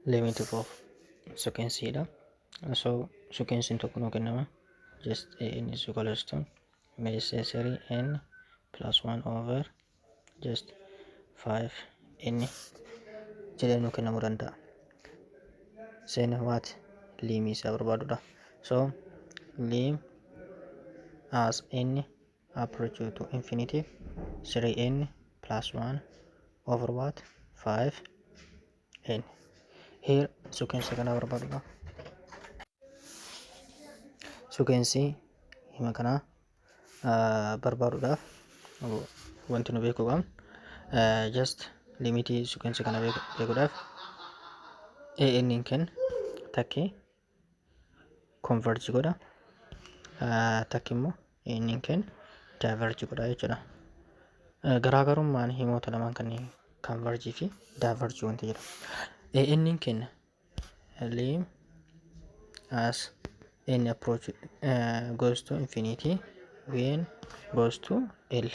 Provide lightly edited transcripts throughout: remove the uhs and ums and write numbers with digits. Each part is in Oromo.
limit of sequence dha. So sequence tokko nuu kennama. Just n is equals to necessary n plus 1 over just 5 n jedhee nuu kennamuu danda'a. Then what lim isaa barbaadudha. So lim as n approach to infinity 3n plus 1 over what 5 n. Here sequence kana barbaadudha. Sequence hima kana barbaaduudhaaf wanti nu beekuu qabnu just limit sequence kana beekuudhaaf an kenna takki converge godha, takki immoo n kenna diverge godha jechuudha. Garaagarummaan himoota lamaan kanneen converge fi diverge wanti jedhamu. An kenna lim as n approach goes to infinity when goes to L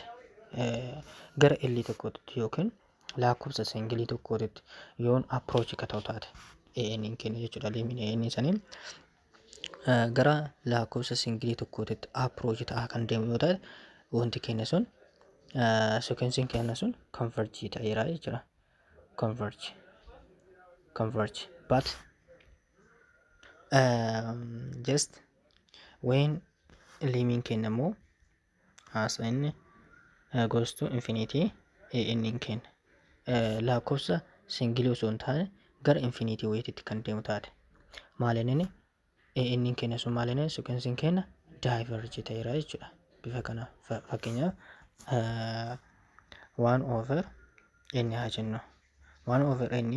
gara L tokkotti yookiin lakkoofsa singilii tokkotti yoon approach ka ta'u taate n kenna jechuudha. Limin n saniin gara lakkoofsa singilii tokkotti approach ta'aa kan deemu yoo ta'e wanti kenna sun sequence kenna sun converge ta'eera jechuudha. Converge but just when limin kenna immoo as n goes to infinity n kenna lakkoofsa singilii osoo hin taane gara infinity wayititti kan deemu taate maalinni n kenna sun maalinni sequence kenna diverge ta'eera jechuudha. Bifa kana fakkeenyaaf 1 over n haa jennu 1 over n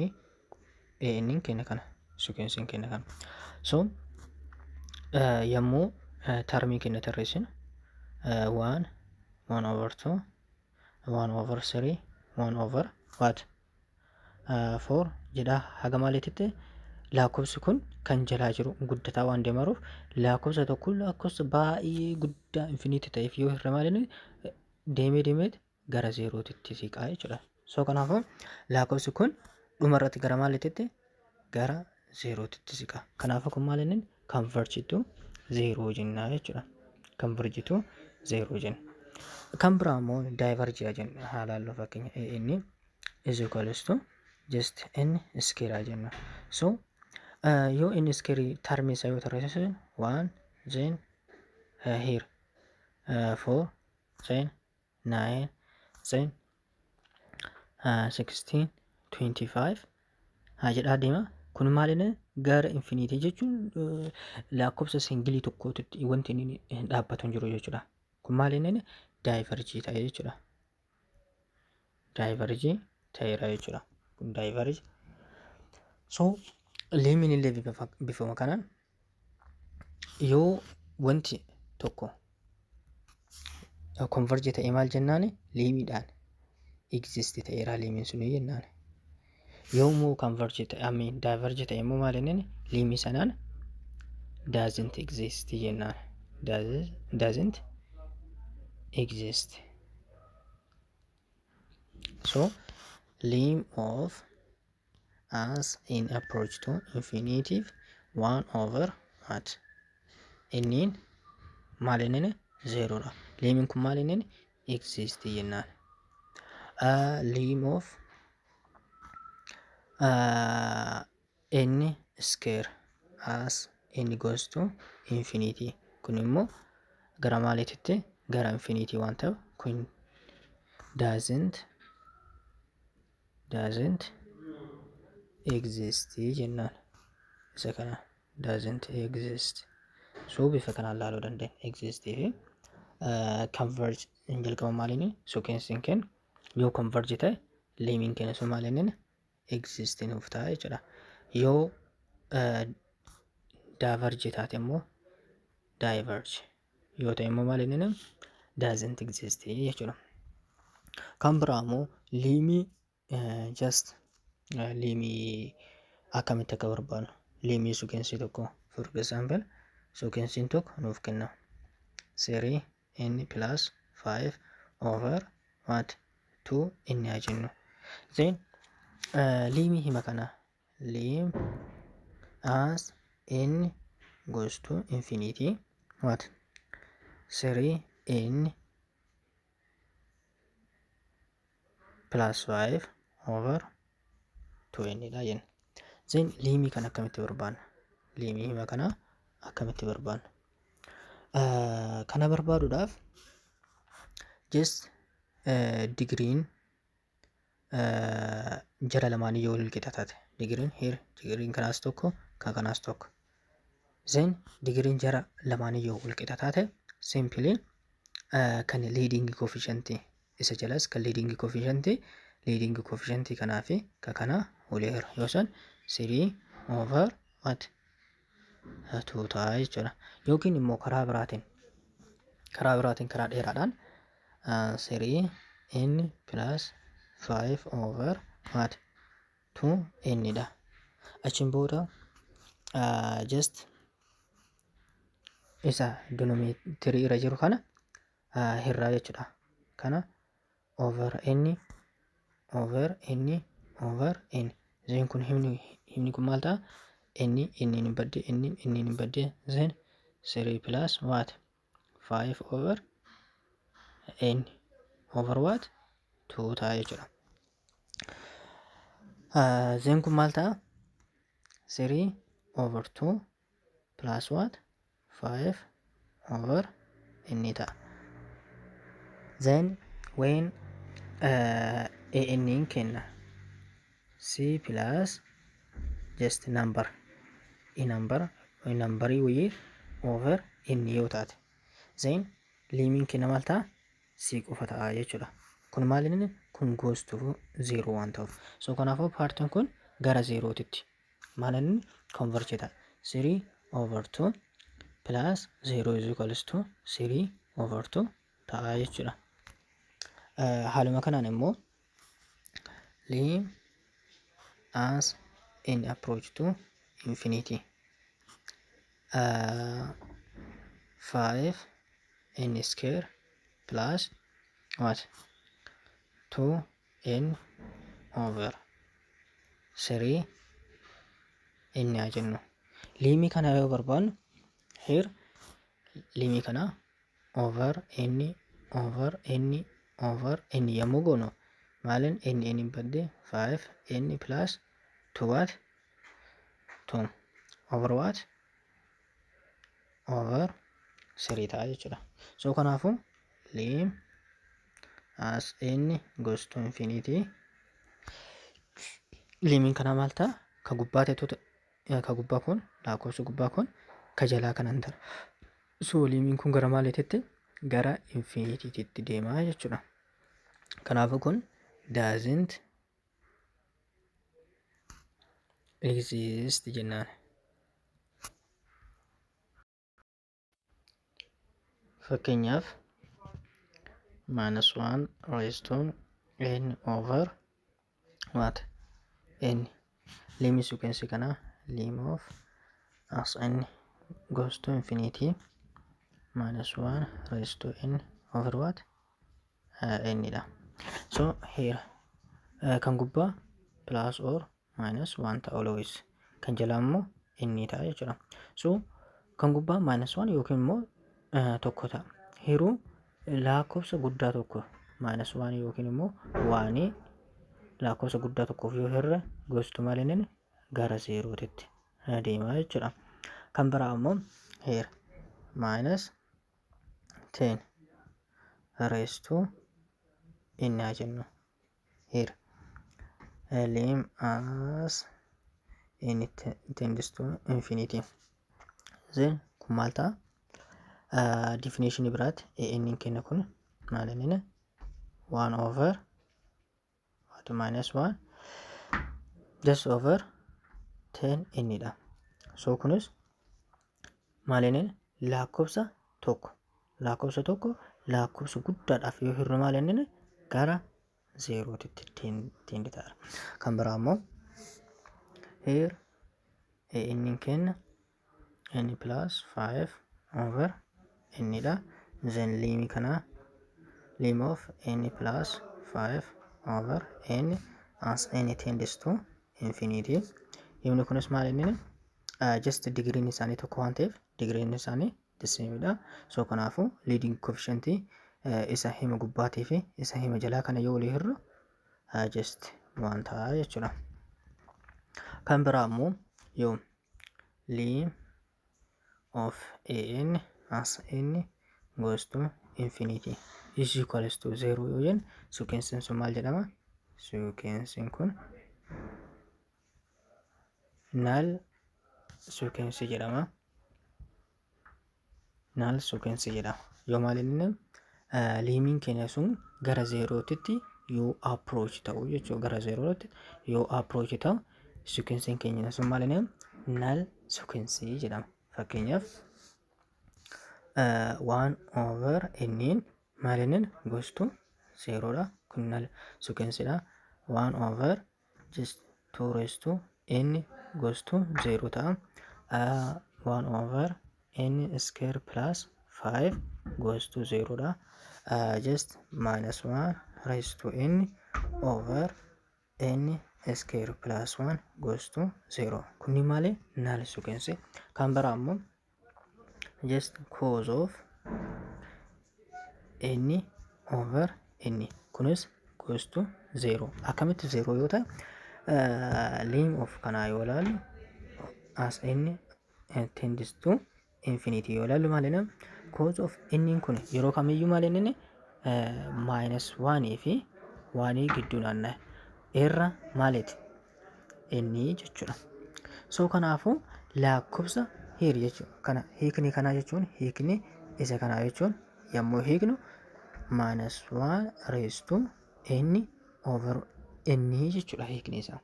kenna kana sequence kenna kana. So yommuu termii kenna tarreessinu 1 over 2 1 over 3 1 over what 4 jedha haga maaliititti lakkoofsi kun kan jalaa jiru guddataa waan deemaruuf lakkoofsa tokko lakkoofsa baay'ee guddaa infinity ta'eef yoo hirra maalinni deemee gara zeerootitti siqaa jechuudha. So kanaafuu lakkoofsi kun dhumarratti gara maaliititti gara zeerootitti siqa. Kanaafuu kun maalinni converge to zero jenna jechuudha. Converge to zero jenna. Kan biraa immoo diverge jenna haalaallu fakkeenya n is equals to just n square jenna. So yoo n square termii isaa yoo tarreessisu 1 then here 4 then 9 then 16 25 haa jedhaa deema. Kun maalinni gara infinity jechuun lakkoofsa singilii tokkotti wanti inni dhaabbatu hin jiru jechuudha. Kun maalinni diverge ta'e jechuudha. Diverge ta'eera jechuudha. Kun diverge. So limin illee bifuma kanaan yoo wanti tokko converge ta'e maal jennaani limiidhaan exist ta'eera limin sun jennaan. Yoomuu converge ta'e diverge ta'e immoo maalinni limi sanaan doesn't exist jennaan. Doesn't exist. So lim of as in approach to infinity 1 over what n maalinni zero dha. Limin kun maalinni exist jennaan. Lim of n square as n goes to infinity kun immoo gara maaliititti gara infinity waan ta'u kun doesn't exist jennaan. Isa kana doesn't exist. So bifa kanaan laaluu dandeenya. Exist fi converge hin jalqaba maalinni sequence kenna yoo converge ta'e limin kenna sun maalinni exist nuuf ta'a jechuudha. Yoo diverge taate immoo diverge yoo ta'e immoo maalinni doesn't exist jechuudha. Kan biraa immoo limii just limii akkamitti akka barbaadu limii sequence tokko for example sequence tokko nuuf kenna 3 n plus 5 over what 2 n haa jennu. Then limii hima kana lim as n goes to infinity what 3n plus 5 over 2n dha jenna. Then limii kana akkamitti barbaanna? Limii hima kana akkamitti barbaanna? Kana barbaaduudhaaf just digriin jara lamaanii yoo wal qixa taate digriin here digriin kanaas tokko kan kanaas tokko then digriin jara lamaanii yoo wal qixa taate simply kan leading coefficient isa jalas kan leading coefficient kanaa fi kan kana waliin yoo san 3 over what 2 ta'a jechuudha. Yookiin immoo karaa biraatiin karaa dheeraadhaan 3n plus 5 over what 2n dha. Achiin booda just isa denominator irra jiru kana hirraa jechuudha. Kana over n zeen kun himni kun maal ta'a? n hin badde then 3 plus what 5 over n over what 2 ta'a jechuudha. Zeen kun maal ta'a? 3 over 2 plus what 5 over n ta'a. Then when an kenna c plus just number with over n yoo taate then limiin kenna maal ta'a? C qofa ta'a jechuudha. Kun maal inni kun goes to 0 waan ta'uuf so kanaafuu paartiin kun gara 0titti maal inni converge ta'a. 3 over 2 plus 0 is equals to 3 over 2 ta'a jechuudha. Haaluma kanaan immoo lim as n approach to infinity 5 n square plus what 2n over 3 n haa jennu. Limii kana yoo barbaannu here limii kana over n yommuu goonu maalin n badde 5n plus 2 what 2 over what over 3 ta'a jechuudha. So kanaafuu lim as n goes to infinity limiin kana maal ta'a? Ka gubbaa teetu ka gubbaa kun lakkoofsi gubbaa kun ka jalaa kanan ta'a. So limiin kun gara maaliitti? Gara infinitiitti deemaa jechuudha. Kanaafuu kun doesn't exist jennaan. Fakkeenyaaf -1 raised to n over what n limii sequence kana lim of as n goes to infinity -1 raised to n over what n dha. So here kan gubbaa plus or minus 1 ta'a always kan jalaa immoo n ta'a jechuudha. So kan gubbaa -1 yookiin immoo tokko ta'a. Hiruu lakkoofsa guddaa tokko -1 yookiin immoo 1 lakkoofsa guddaa tokkoof yoo hirre gostu maal inni gara 0titti deemaa jechuudha. Kan biraa immoo here -10 raised to n haa jennu. Here lim as n tends to infinity then kun maal ta'a? Definition biraatti n kenna kun maal inni 1 over what -1 just over 10 n dha. So kunis maal inni lakkoofsa tokko lakkoofsa guddaadhaaf yoo hirru maal inni gara 0titti tend ta'a. Kan biraa immoo here n kenna n plus 5 over n dha. Then limii kana lim of n plus 5 over n as n tends to infinity himni kunis maal inni just digriin isaanii tokko waan ta'eef digriin isaanii diseemidha. So kanaafuu leading coefficient isa hima gubbaatii fi isa hima jalaa kana yoo walii hirru just waan ta'a jechuudha. Kan biraa immoo yoo lim of n as n goes to infinity is equals to 0 yoo jennu suukensiin sun maal jedhama? Suukensiin kun null suukensii jedhama. Null suukensii jedhama. Yoo maal inni liimiin keenya sun gara 0tti yoo approach ta'u jechuudha. Gara 0tti yoo approach ta'u suukensiin keenya sun maal inni null suukensii jedhama. Fakkeenyaaf 1 over n maal inni goes to 0dha. Kun null suukensiidha. 1 over just 2 raised to n goes to 0 ta'a. 1 over n square plus 5 goes to 0 dha. Just minus 1 raised to n over n square plus 1 goes to 0. Kuni maali? Null suukensi. Kan biraa immoo just cos of n over n kunis goes to 0. Akkamitti 0 yoo ta'e lim of kanaa yoo ilaallu as n tends to infinity yoo ilaallu maal inni cos of n kun yeroo kamiyyuu maal inni minus 1 fi 1 gidduu naanna'e irra maaliiti inni jechuudha. So kanaafuu lakkoofsa hiir jechuudha. Kana hiikni kanaa jechuun hiikni isa kanaa jechuun yommuu hiiknu minus 1 raised to n over n jechuudha hiikni isaa.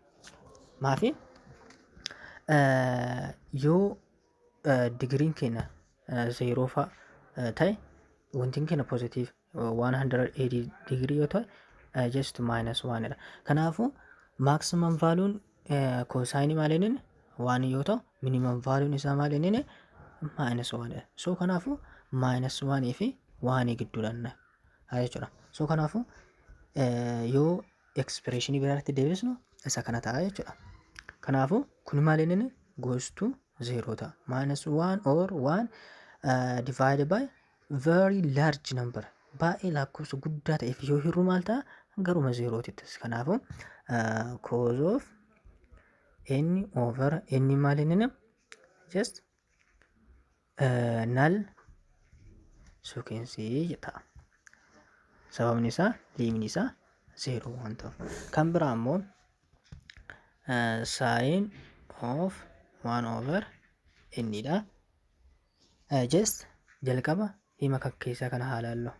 Maafi yoo digriin keenya 0 fa ta'e wanti keenya positive 180 degree yoo ta'e just minus 1 dha. Kanaafuu maximum valuun cosine maal inni 1 yoo ta'u minimum valuun isaa maal inni minus 1 dha. So kanaafuu minus 1 fi 1 gidduudhaan jechuudha. So kanaafuu yoo expressionii biraatti deebisnu isa kana ta'a jechuudha. Kanaafuu kun maal inni goes to 0 ta'a. Minus 1 or 1 divided by very large number. Baay'ee lakkoofsa guddaa ta'eef yoo hirru maal ta'a? Garuma 0ttis. Kanaafuu cos of n over n maal inni just null suukensii ta'a. Sababni isaa liimiin isaa 0 waan ta'uuf. Kan biraa immoo sin of 1 over n dha. Just jalqaba hima keessaa kana haa ilaallu.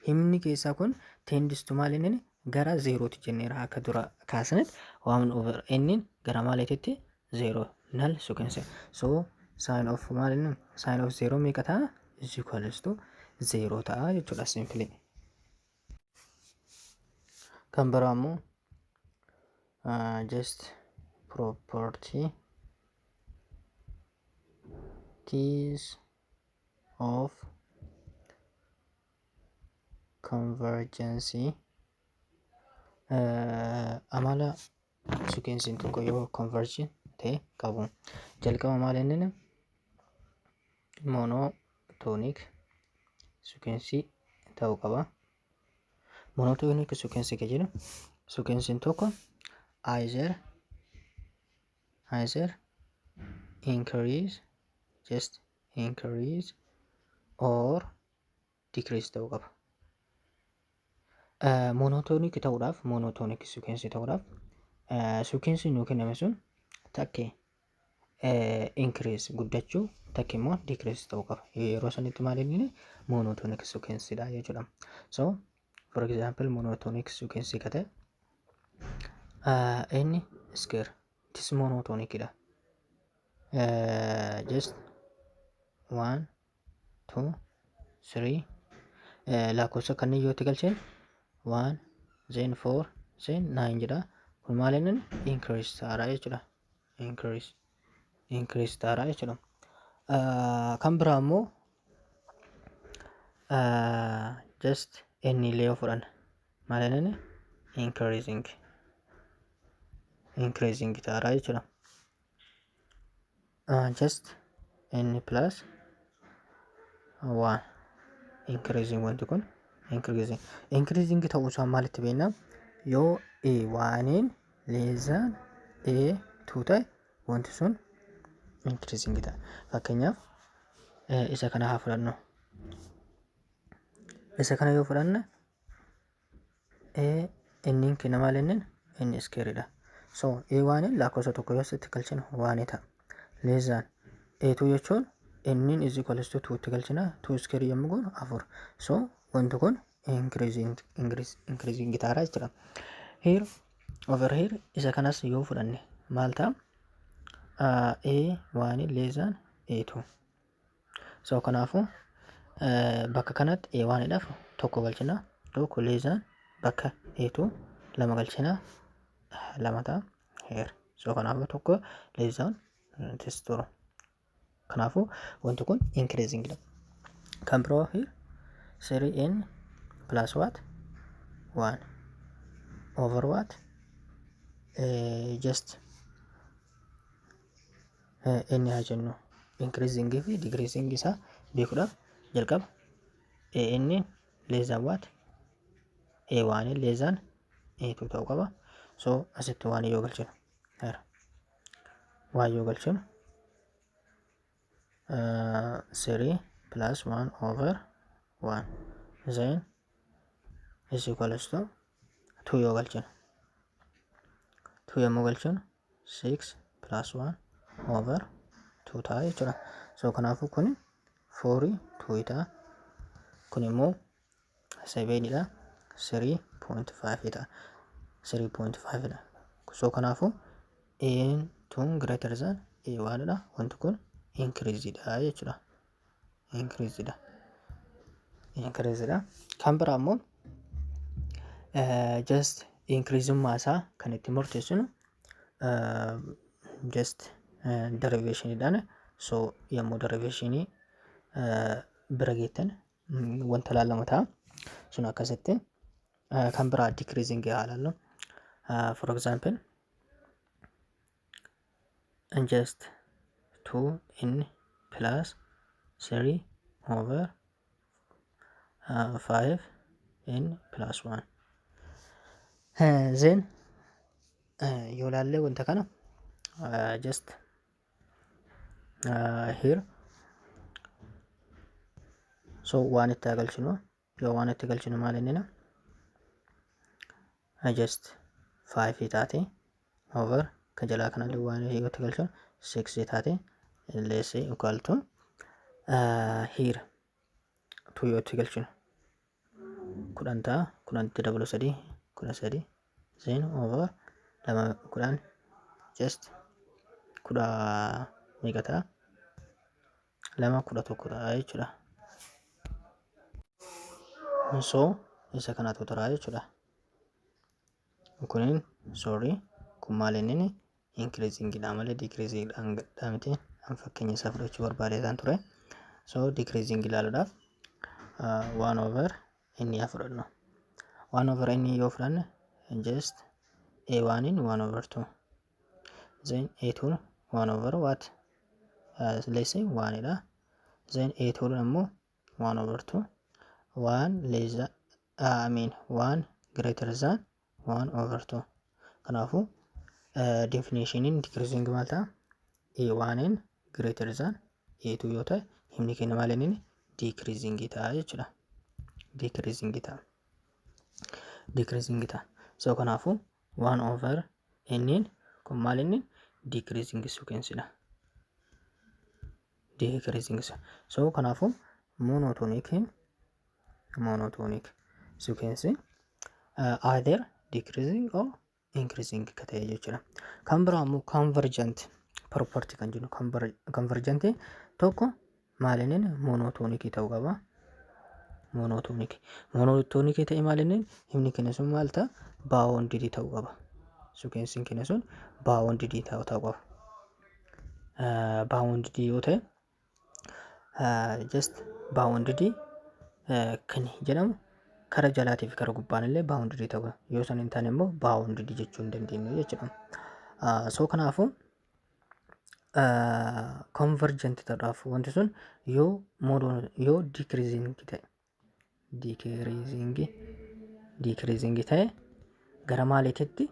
Himni keessaa kun tends to maal inni gara 0tti jenneera akka dura kaasanitti 1 over n gara maaliitti 0 null suukensi. So sin of maal inni sin of 0 meeqa ta'a? Is equals to 0 ta'a jechuudha simply. Kan biraa immoo just properties of convergency amala suukensiin tokko yoo converge ta'e qabu. Jalqaba maal inni monotonic suukensii ta'uu qaba. Monotonic suukensii kan jedhu suukensiin tokko either increase or decrease ta'uu qaba. Monotonic ta'uudhaaf monotonic suukensii ta'uudhaaf suukensiin nuu kenname sun takke increase guddachuu takke immoo decrease ta'uu qaba. Yeroo sanitti maal inni monotonic suukensiidha jechuudha. So for example monotonic suukensii kan ta'e n square tis monotonicidha. Just 1 2 3 lakkoofsa kanneen yoo itti galcheen 1 then 4 then 9 jedha. Kun maal inni increase ta'aadha jechuudha. Increase ta'aadha jechuudha. Kan biraa immoo just inni illee yoo fudhanne maal inni increasing ta'aadha jechuudha. just n plus 1 increasing wanti kun increasing ta'uu isaa maalitti beekna yoo a1 less than a2 ta'e wanti sun increasing ta'a. Fakkeenyaaf isa kana haa fudhannu. Isa kana yoo fudhanne inni kenna maal inni inni square dha. So a1 lakkoofsa tokko yoo asitti galchinu 1 ta'a. Less than a2 jechuun inni is equals to 2 tti galchina 2 square yommuu goonu 4. So wanti kun increasing ta'a jechuudha. Here over here isa kanas yoo fudhanne maal ta'a? a1 less than a2. So kanaafu bakka kanatti a1 dhaaf tokko galchina tokko less than bakka a2 lama galchina lama ta'a here. So kanaafu tokko less than this turu. Kanaafu wanti kun increasing dha. Kan biroo here 3n plus what 1 over what just inni haa jennu increasing fi decreasing isaa beekuudhaaf jalqaba inni less than what a1 less than a2 ta'uu qaba. So asitti waan yoo galchinu waan yoo galchinu 3 plus 1 over 1 then is equals to 2 yoo galchinu 2 yommuu galchinu 6 plus 1 over 2 ta'a jechuudha. So kanaafuu kun 4 2 ta'a. Kun immoo 7 dha. 3.5 ta'a. 3.5 dha. So kanaafuu a2 greater than a1 dha. Wanti kun increase dha jechuudha. Increase dha. Kan biraa immoo just increasummaa isaa kan itti murteessinu just derivation dhaan. So yommuu derivation bira geettan wanta laallama ta'a. Sun akkasitti kan biraa decreasing haa laallu. For example just 2n plus 3 over 5n plus 1 then yoo laalle wanta kana just here so waan itti galchinu yoo waan itti galchinu maal inni just 5 taate over kan jalaa kanallee waan yoo itti galchinu 6 taate less equal to here 2 yoo itti galchinu 10 ta'a 10 itti dabalu 3 13 then over 10 just 10 meeqa ta'a 11 ta'a jechuudha. So isa kanatu ta'a jechuudha. Kunin sorry kun maal inni increasing dha malee decreasing dha miti. An fakkeenya isaa fudhachuu barbaadeetan ture. So decreasing ilaaluudhaaf 1 over inni haa fudhannu. 1 over inni yoo fudhanne just a1 in 1 over 2 then a2 1 over what let's say 1 dha. Then a2 ammoo 1 over 2 1 less than 1 greater than 1 over 2. Kanaafu definition in decreasing maal ta'a? a1 in greater than a2 yoo ta'e himni kenna maal inni decreasing ta'a jechuudha. Decreasing ta'a. So kanaafu 1 over n kun maal inni decreasing sequence dha. Decreasing. So kanaafu monotonic sequence either decreasing or increasing ka ta'e jechuudha. Kan biraa immoo convergent property kan jennu convergent tokko maal inni monotonic ta'uu qaba. Monotonic ta'e maal inni himni kenna sun maal ta'a bounded ta'uu qaba. Sequence kenna sun bounded ta'uu qaba. Bounded yoo ta'e just bounded kan jedhamu kara jalaatii fi kara gubbaan illee bounded ta'u yoo san hin taane immoo bounded jechuu hin dandeenyu jechuudha. So kanaafu convergent ta'uudhaaf wanti sun yoo decreasing ta'e decreasing ta'e gara maaliitti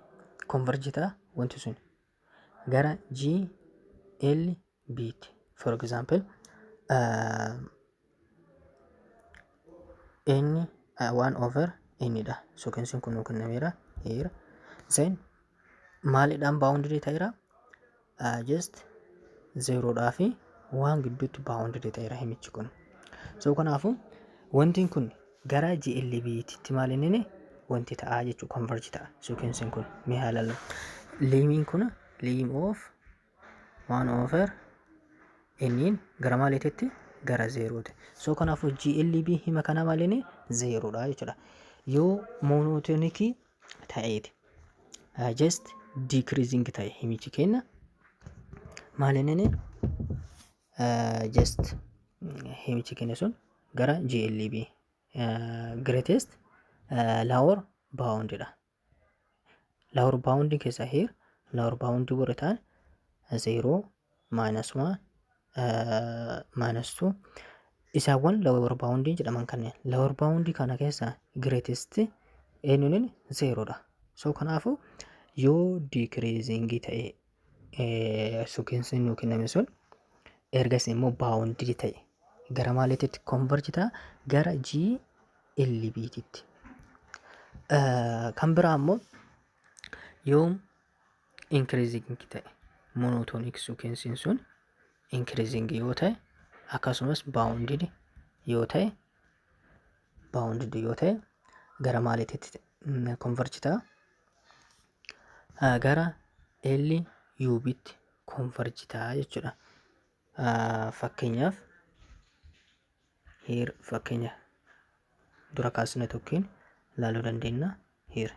converge ta'a wanti sun gara GLB tti. For example n 1/n dha. Sequence kun nu kennameera here. Then maalidhaan boundary ta'eera just 0 dhaa fi 1 gidduutti boundary ta'eera himichi kun. So kanaafu wanti kun gara GLB tti maal inni wanti ta'a jechuu converge ta'a. Sequence kun mee haalalla limiin kun lim of 1/n gara maaliitti gara 0 ti. So kanaafu GLB hima kana maal inni 0 dha jechuudha. Yoo monotonic ta'eeti just decreasing ta'e himichi kenna maal inni just himichi kenna sun gara GLB greatest lower bound dha. Lower bound keessa here lower bound warra ta'an 0 -1 -2 isaawwan lower bound jedhaman kanneen lower bound kana keessa greatest eenyuun 0 dha. So kanaafu yoo decreasing ta'e sequence nu kenname sun ergas immoo bounded ta'e gara maaliitti converge ta'a gara GLB tti. Kan biraa immoo yoo increasing ta'e monotonic sequence sun increasing yoo ta'e akkasumas bounded yoo ta'e gara maaliitti converge ta'a gara LUB tti converge ta'a jechuudha. Fakkeenyaaf here fakkeenya dura kaasne tokkiin laaluu dandeenya here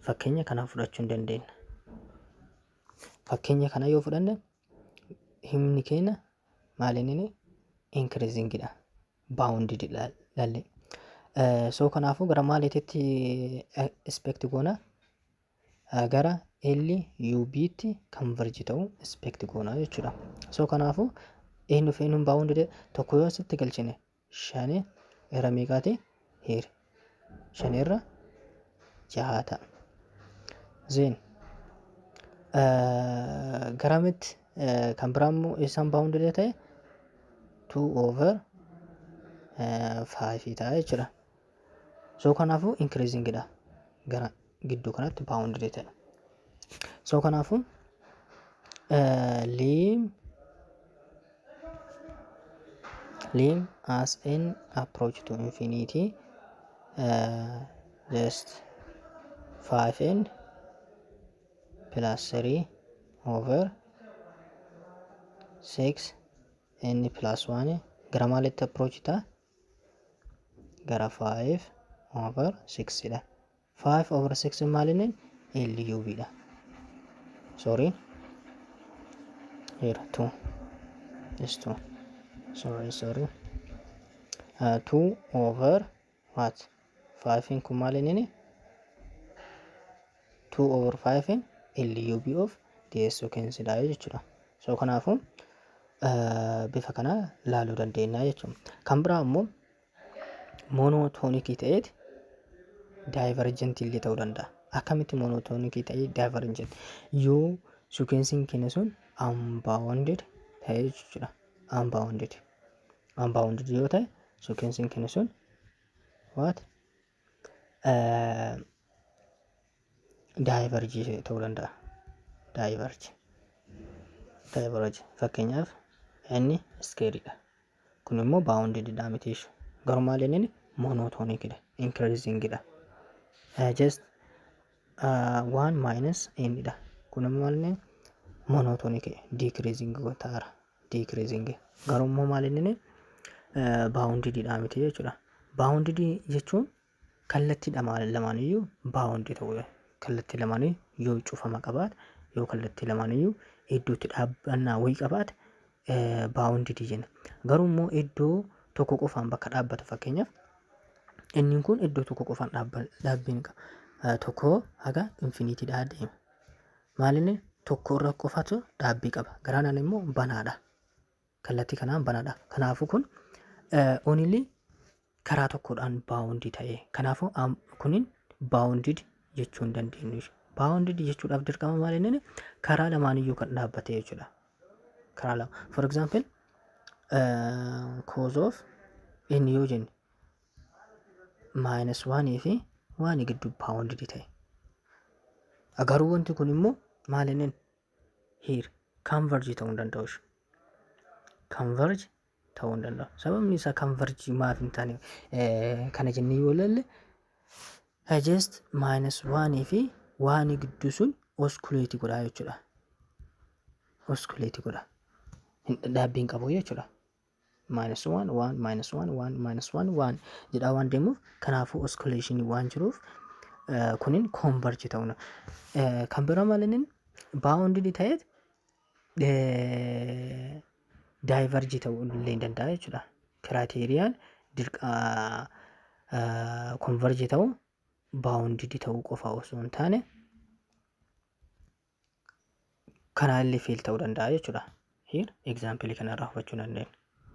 fakkeenya kana fudhachuu hin dandeenya. Fakkeenya kana yoo fudhanne himni keenya maal inni increasing dha bounded lalle. So kanaafu gara maaliitti expect goona gara LUB tti converge ta'u expect goona jechuudha. So kanaafu eenyuun bounded tokko yoo sitti galchine 5 irra meeqaati here 5 irra 6 ta'a. Then garamitti kan biraammoo isaan bounded ta'e 2/5 ta'a jechuudha. So kanaafu increasing dha gara gidduu kanatti bounded ta'e. So kanaafu lim as n approach to infinity just 5n plus 3/6 n plus 1 gara maalitti approach ta'a gara 5/6 dha. 5/6 maal inni LUB dha. Sorry here 2 is 2 sorry 2/what 5 in kun maal inni 2/5 in LUB of this sequence dha jechuudha. So kanaafu bifa kana laaluu dandeenya jechuudha. Kan biraa immoo monotonic ta'eeti divergent illee ta'uu danda'a. Akkamitti monotonic ta'e divergent yoo sequencing keenya sun unbounded ta'e jechuudha. Unbounded yoo ta'e sequencing keenya sun what diverge ta'uu danda'a. Diverge fakkeenyaaf inni square dha. Kun immoo bounded dha miti jechuudha. Garuu maal inni monotonic dha, increasing dha. Just 1 minus n dha. Kun immoo maal inni monotonic decreasing ta'ara. Garuu immoo maal inni bounded dha miti jechuudha. Bounded jechuun kallattii lamaaniyyuu bound ta'uu kallattii lamaanii yoo cufama qabaate yoo kallattii lamaaniyyuu iddootti dhaabbannaa wayii qabaate bounded jenna. Garuu immoo iddoo tokko qofaan bakka dhaabbata fakkeenyaaf inni kun iddoo tokko qofaan dhaabbiin tokko haga infinity dha deema. maalinni tokko irra qofatu dhaabbii qaba. Garaanaan immoo banaadha. Kallattii kanaan banaadha. Kanaafuu kun only karaa tokkodhaan baawundii ta'e. Kanaafuu kunin baawundid jechuu hin dandeenyu. Baawundid jechuudhaaf dirqama maalinni karaa lamaaniyyuu kan dhaabbate jechuudha. Karaa lama. For example, cos of n yoo jenne -1 fi 1 gidduu baawundid ta'e. Agaruu wanti kun immoo maalinni here converge ta'uu hin danda'u. Converge ta'uu hin danda'u. Sababni isaa converge maaf hin taane kana jennee yoo ilalle just -1 fi 1 gidduu sun osculate godha jechuudha. Osculate godha. Dhaabbii hin qabu jechuudha. -1 1 -1 1 -1 1 jedhaa waan deemuuf kanaafuu osculation waan jiruuf kunin converge ta'uu kan biraa maalinni bounded ta'eet diverge ta'uu illee hin danda'a jechuudha. Criteriyaan converge ta'uu bounded ta'uu qofa osoo hin taane kanaallee fail ta'uu danda'a jechuudha. Here example kanarraa hubachuu dandeenya.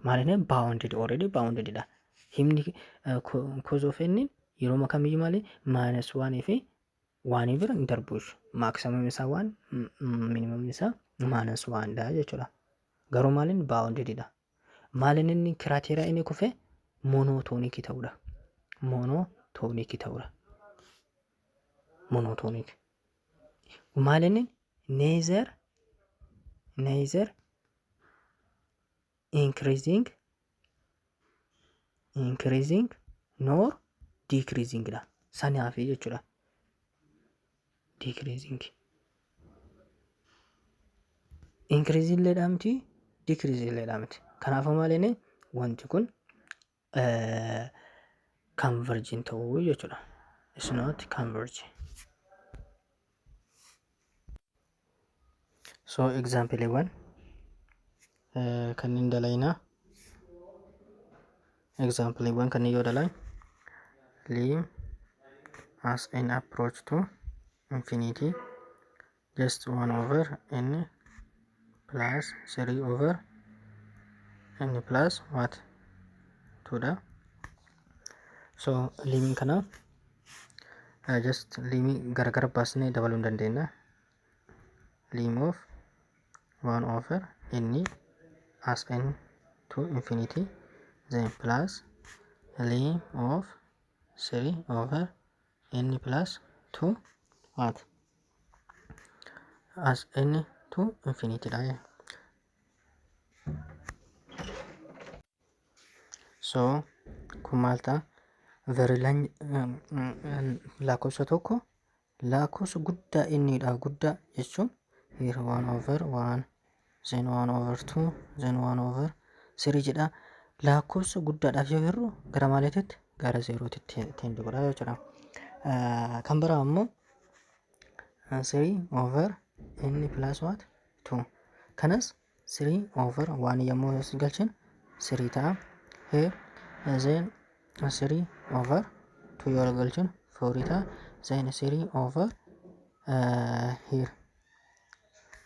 Maalinni bounded already bounded dha. Himni cause of n yeroo kamiyyuu maali -1 fi 1 bira hin darbuus. Maximum isaa 1 minimum isaa -1 dha jechuudha. Garuu maalinni bounded dha. Maalinni inni criteria inni kufe monotonic ta'uudha. Monotonic ta'uudha. Monotonic. Maalinni neither increasing nor decreasing dha. Sanaafi jechuudha. Decreasing. Increasing illee dhaamti, decreasing illee dhaamti. Kanaafuu maalinni wanti kun converging ta'uu jechuudha. It's not converging. So example 1 kan hin dalaynaa. Example 1 kan yoo dalayn lim as n approach to infinity just 1 over n plus 3 over n plus what 2 da. So limin kana just limi gargar baasnee dabaluu hin dandeenya. Lim of 1 over n as n to infinity then plus lim of 3 over n plus 2 what as n to infinity dha. So kun maal ta'a? Very lakkoofsa tokko lakkoofsa guddaa innidha. Guddaa jechuun here 1 over 1 then 1 over 2 then 1 over 3 jedha. Lakkoofsa guddaadhaaf yoo hirru gara maaliitti gara 0tti tendi godha jechuudha. Kan biraa immoo 3 over n plus what 2 kanas 3 over 1 yommuu galchin 3 ta'a. Here then 3 over 2 yoo galchin 4 ta'a. Then 3 over here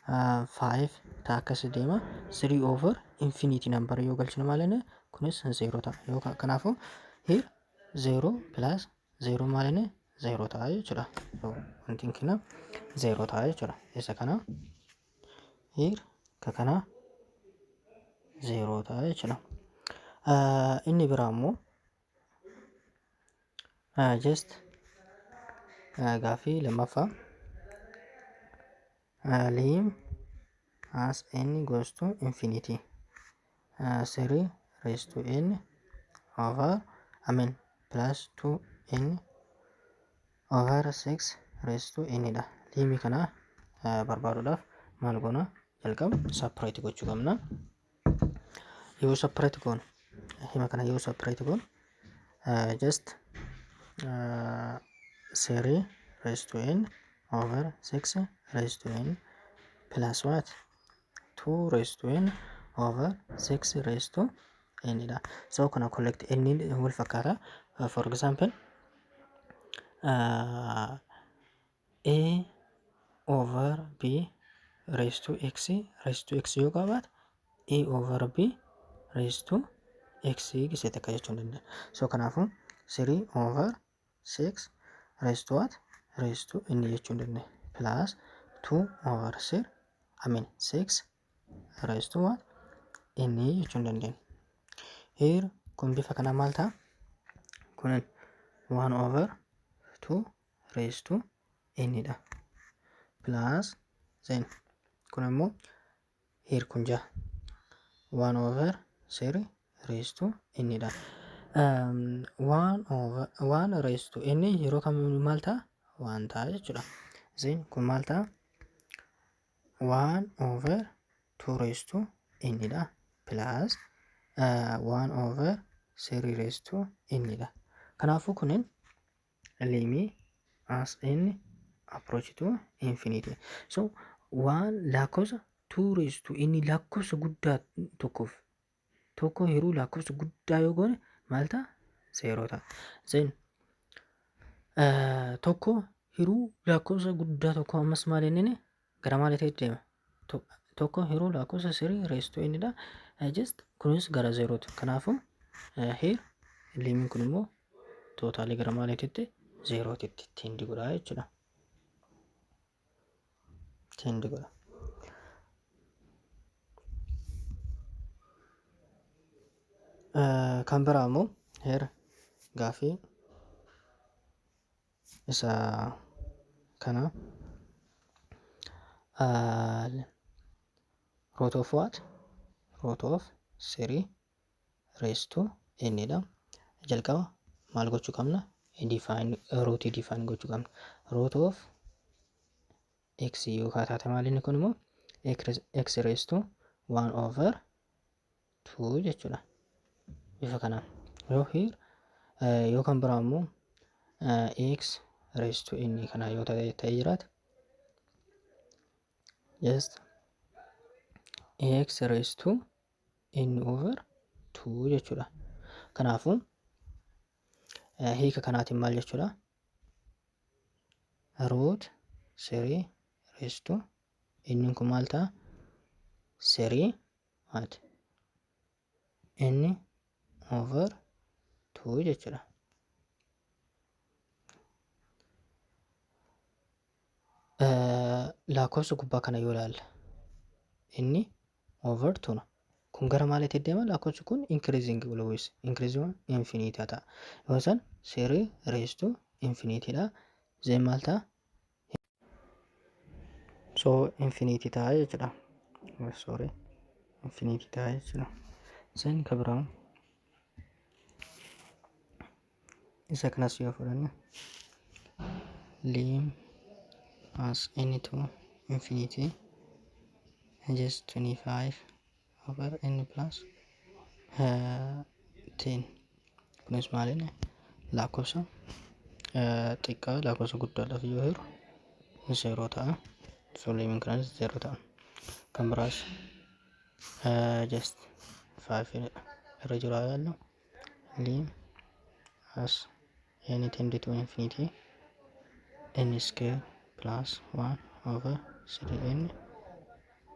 5 ta'a akkas deema. 3 over infinity number yoo galchinu maalinni kunis 0 ta'a. Yoo kanaafuu here 0 plus 0 maalinni 0 ta'a jechuudha. Wanti kana 0 ta'a jechuudha. Isa kana here kana 0 ta'a jechuudha. Inni biraa immoo just gaaffii lammaffaa lim as n goes to infinity 3 raised to n over plus 2n over 6 raised to n dha. Limi kana barbaaduudhaaf maal goona? Jalqaba separate gochuu qabna. Yoo separate goon hima kana yoo separate goon just 3 raised to n over 6 raised to n plus what 2 raised to n over 6 raised to n dha. So kana collect n wal fakkaata. For example a over b raised to x yoo qabaate a over b raised to x gisee takka jechuun dandeenya. So kanaafuu 3 over 6 raised to what? Raised to inni jechuun dandeenya. Plus 2 over 6 raised to what? Inni jechuun dandeenya. Here kun bifa kana maal ta'a? Kun 1 over 2 raised to inni dha. Plus then kun immoo here kun 1 over 3 raised to inni dha. 1 raised to inni yeroo kamiyyuu maal ta'a? 1 ta'a jechuudha. Then kun maal ta'a? 1 over 2 raised to inni dha. Plus 1 over 3 raised to inni dha. Kanaafuu kunin limit as n approach to infinity. So waan lakkoofsa 2 raised to inni lakkoofsa guddaa tokko yeroo lakkoofsa guddaa yoo goone maal ta'a? 0 ta'a. Then tokko yeroo lakkoofsa guddaa tokko ammas maal inni gara maaliitti deema? Tokko yeroo lakkoofsa 3 raised to inni dha. Just kunis gara 0 ti. Kanaafuu here limit kun immoo tootaalii gara maaliitti? 0 titti tindi godha jechuudha. Tindi godha. Kan biraa immoo here gaafii isa kana root of what? Root of 3 raised to inni dha. Jalqaba maal gochuu qabna? Root define gochuu qabna. Root of x yoo taate maal inni kun immoo x raised to 1 over 2 jechuudha. Bifa kanaan yoo here yoo kan biraa immoo x raised to inni kana yoo ta'e jiraate just x raised to n over 2 jechuudha. Kanaafuu hiika kanaatiin maal jechuudha? Root 3 raised to inni kun maal ta'a? 3 what? n over 2 jechuudha. Lakkoofsa gubbaa kana yoo ilaalla inni over 2 kun gara maaliitti deema? Lakkoofsi kun increasing always increasing infinity ta'a. Yoo san 3 raised to infinity dha. Then maal ta'a? So infinity ta'a jechuudha. Sorry infinity ta'a jechuudha. Then kan biraa isa kanas yoo fudhanne lim as n to infinity just 25 over n plus 10 kunis maalini lakkoofsa xiqqaa lakkoofsa guddaadhaaf yoo hiru 0 ta'a. So limit kanas 0 ta'a. Kan biraas just 5 irra jira yaallu lim as n tend to infinity n square plus 1 over 3n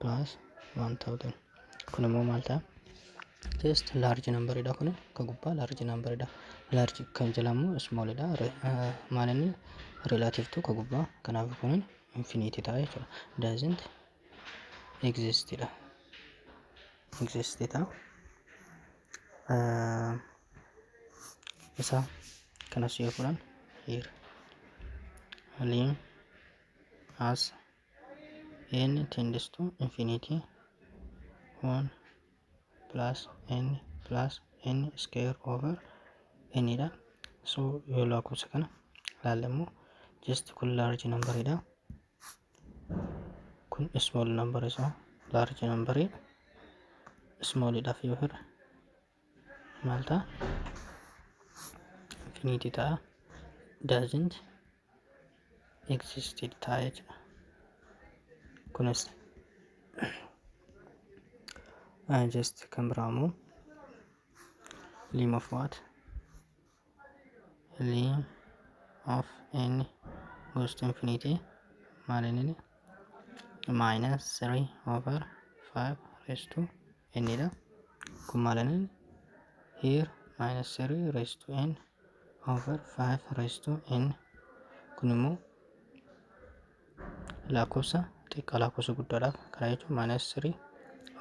plus 1000 kun immoo maal ta'a? Just large number dha. Kun ka gubbaa large number dha. Large kan jala immoo small dha. Maal inni relative to ka gubbaa. Kanaaf kun infinity ta'a jechuudha. Doesn't exist dha. Exist ta'a. Isa kanas yoo fudhan here lim as n tends to infinity 1 plus n square over n dha. So yoo lakkoofsa kana ilaalle just kun large number dha. Kun small number isa large number small dhaaf yoo hirre maal ta'a? Infinity ta'a. Doesn't exist ta'a jechuudha. Kunis just kan biraa immoo lim of what? Lim of n goes to infinity maal inni minus 3 over 5 raised to n dha. Kun maalanin here minus 3 raised to n over 5 raised to n. Kun immoo lakkoofsa xiqqaa lakkoofsa guddaadhaaf karaa jechuun minus 3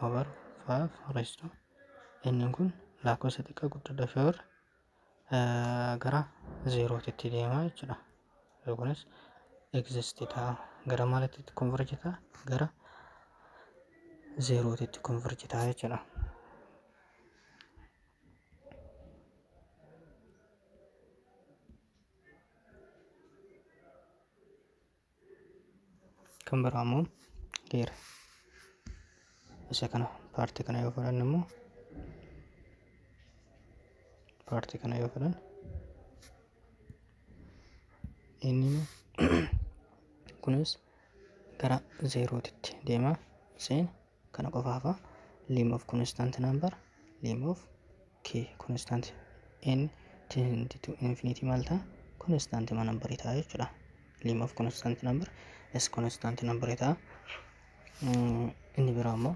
over 5 raised to n kun lakkoofsa xiqqaa guddaadhaaf yoo gara 0tti deema jechuudha. Kunis exist ta'a gara maalitti converge ta'a gara 0tti converge ta'a jechuudha. Kan biraa immoo here isa kana paartii kana yoo fudhanne immoo paartii kana yoo fudhanne inni kunis gara 0tti deema seen kana qofaaf lim of constant number lim of k constant n tend to infinity malta constant number ta'a jechuudha. Lim of constant number is constant number ta'a. Inni biraa immoo